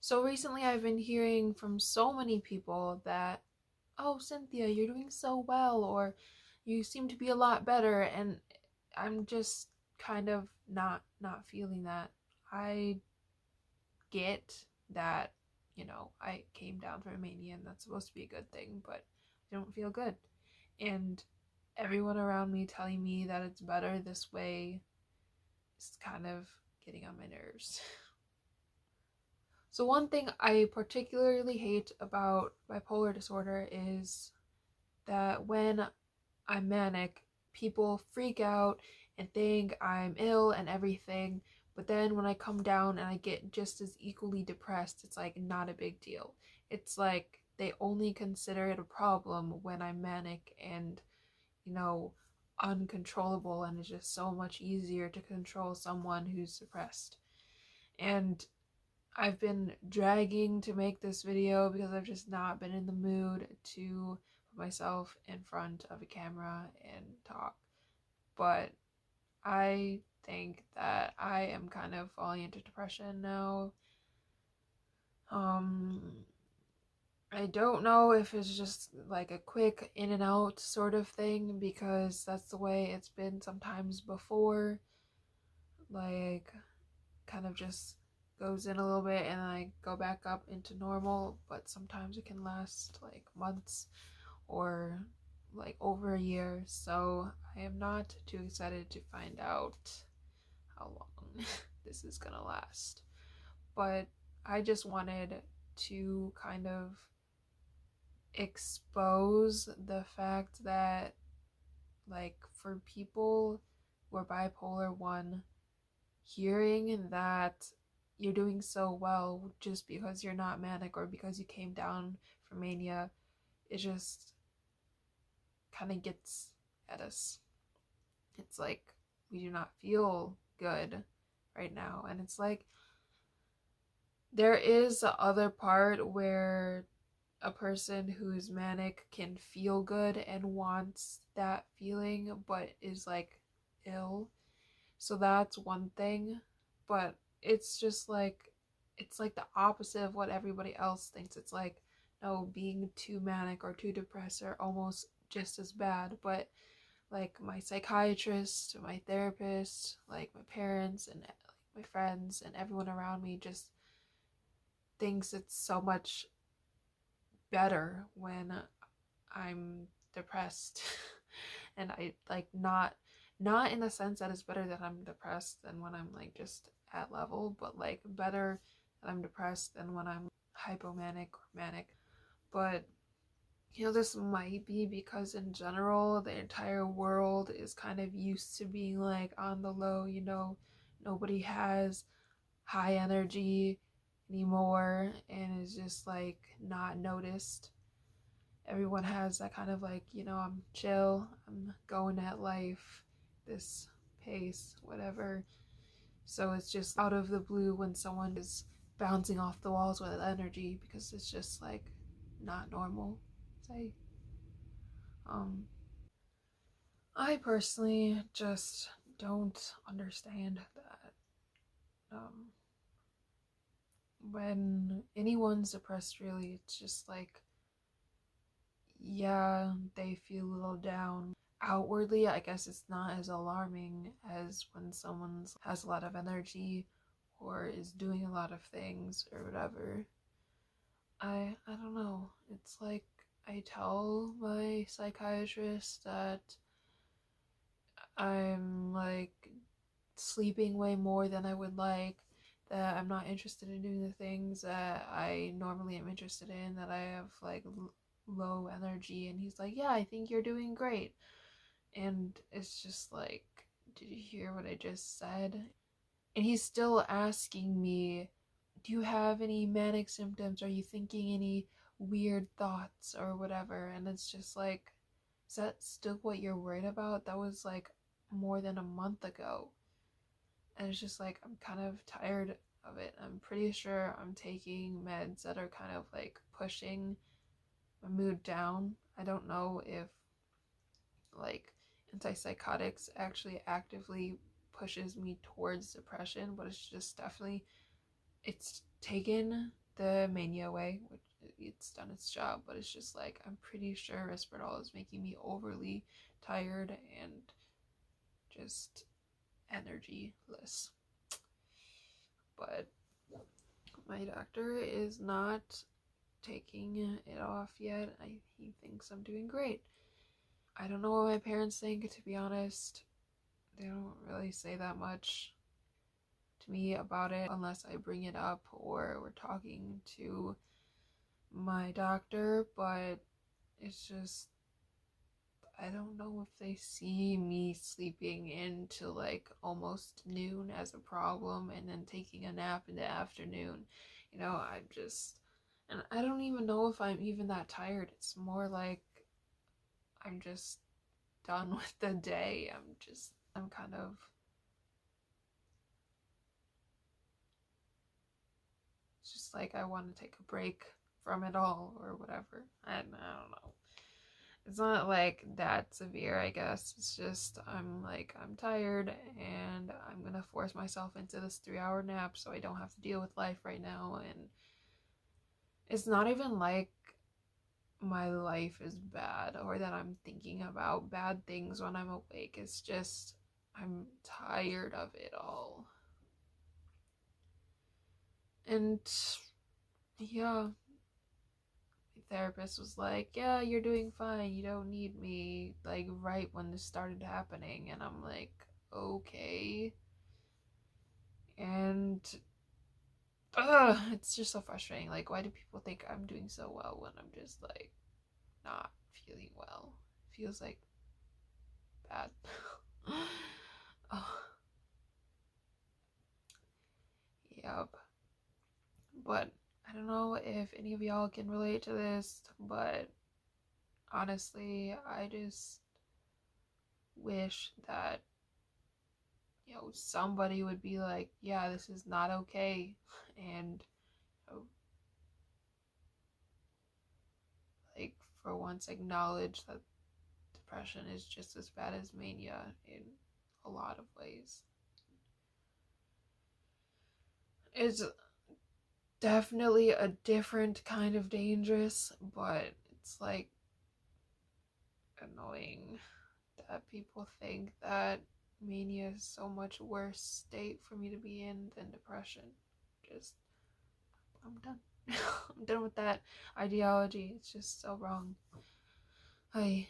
So recently I've been hearing from so many people that, oh, Cynthia, you're doing so well, or you seem to be a lot better, and I'm just kind of not feeling that. I get that, I came down from mania and that's supposed to be a good thing, but I don't feel good. And everyone around me telling me that it's better this way is kind of getting on my nerves. So, one thing I particularly hate about bipolar disorder is that when I'm manic, people freak out and think I'm ill and everything. But then when I come down and I get just as equally depressed, it's like not a big deal. It's like they only consider it a problem when I'm manic and, you know, uncontrollable, and it's just so much easier to control someone who's suppressed. And I've been dragging to make this video because I've just not been in the mood to put myself in front of a camera and talk. But I think that I am kind of falling into depression now. Um, I don't know if it's just like a quick in and out sort of thing because that's the way it's been sometimes before. Like, kind of just goes in a little bit and I go back up into normal, but sometimes it can last like months or like over a year. So I am not too excited to find out how long this is gonna last. But I just wanted to kind of expose the fact that, like, for people who are bipolar 1, hearing that you're doing so well just because you're not manic or because you came down from mania, it just kind of gets at us. It's like we do not feel good right now. And it's like there is the other part where a person who's manic can feel good and wants that feeling but is like ill. So that's one thing, but it's just like it's like the opposite of what everybody else thinks. It's like, no, being too manic or too depressed are almost just as bad, but like my psychiatrist, my therapist, like my parents and like my friends and everyone around me just thinks it's so much better when I'm depressed. And I like not in the sense that it's better that I'm depressed than when I'm like just at level, but like better that I'm depressed than when I'm hypomanic or manic. But this might be because in general the entire world is kind of used to being like on the low, nobody has high energy anymore and is just like not noticed. Everyone has that kind of like, I'm chill, I'm going at life, this pace, whatever. So it's just out of the blue when someone is bouncing off the walls with energy because it's just like not normal. Say, um, I personally just don't understand that. When anyone's depressed, really, it's just like, yeah, they feel a little down. Outwardly, I guess it's not as alarming as when someone has a lot of energy or is doing a lot of things or whatever. I don't know. It's like I tell my psychiatrist that I'm like sleeping way more than I would like, that I'm not interested in doing the things that I normally am interested in, that I have like low energy, and he's like, "Yeah, I think you're doing great." And it's just like, did you hear what I just said? And he's still asking me, do you have any manic symptoms? Are you thinking any weird thoughts or whatever? And it's just like, is that still what you're worried about? That was like more than a month ago. And it's just like, I'm kind of tired of it. I'm pretty sure I'm taking meds that are kind of like pushing my mood down. I don't know if like antipsychotics actually actively pushes me towards depression, but it's just definitely, it's taken the mania way, which it's done its job, but it's just like I'm pretty sure Risperdal is making me overly tired and just energyless. But my doctor is not taking it off yet. He thinks I'm doing great. I don't know what my parents think, to be honest. They don't really say that much to me about it unless I bring it up or we're talking to my doctor, but it's just I don't know if they see me sleeping into like almost noon as a problem and then taking a nap in the afternoon. I'm just, and I don't even know if I'm even that tired. It's more like I'm just done with the day. I'm kind of, it's just like I want to take a break from it all or whatever. I don't know. It's not like that severe, I guess. It's just I'm tired and I'm gonna force myself into this 3 hour nap so I don't have to deal with life right now. And it's not even like my life is bad or that I'm thinking about bad things when I'm awake. It's just I'm tired of it all. And yeah, therapist was like, yeah, you're doing fine, you don't need me, like right when this started happening. And I'm like, okay. And it's just so frustrating. Like, why do people think I'm doing so well when I'm just like not feeling well? It feels like bad. Oh, yep. But I don't know if any of y'all can relate to this, but honestly, I just wish that somebody would be like, yeah, this is not okay, and like for once acknowledge that depression is just as bad as mania in a lot of ways. It's definitely a different kind of dangerous, but it's like annoying that people think that mania is so much worse state for me to be in than depression. Just I'm done. I'm done with that ideology. It's just so wrong. Hi.